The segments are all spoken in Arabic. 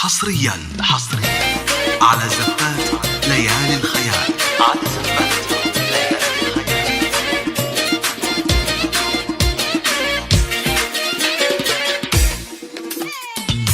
حصريا على زفات ليالي الخيال.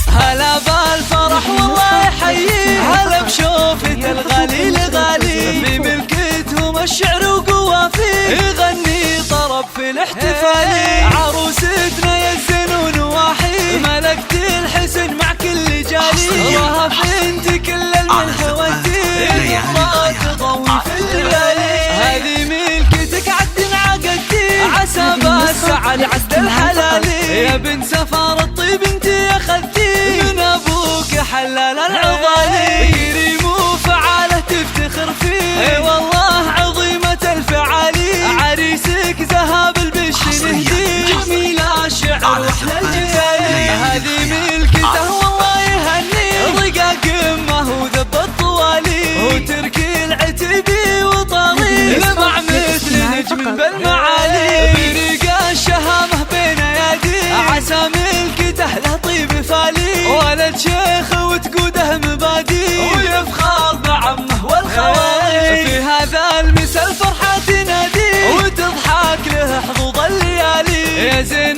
هلا بالفرح والله يحييه، هلا بشوفة الغالي الغالي، في ملكتهم الشعر وقوافيه، يغني طرب في الاحتفال. عروستنا يا الزنون واحي، ملكت الحسن مع كل جالي، وهف انت كل الملح والدين، ما تضوي في الليالي. هذه ملكتك عد عقدتي، عسى بالسعد عد الحلالي، يا بنت سفار الطيب انت اخذتي، من ابوك حلال العضالي، كريم وفعاله تفتخر فيه، اي والله عظيمة الفعالي. عريسك ذهب البش نهدي، جميل الشعر واحلى الجيالي. هذه ملكته والله يهني، رقاق امه وذب الطوالي، وتركي العتبي وطري، لمع مثل نجم بالمعالي، برقا الشهامه بين ايادي، عسى ملكته له طيب فالي، ولد شيخ وتقوده مبادي، ويفخر بعمه والخوالي. في هذا المسا الفرحة تنادي، وتضحك له حظوظ الليالي، يا زين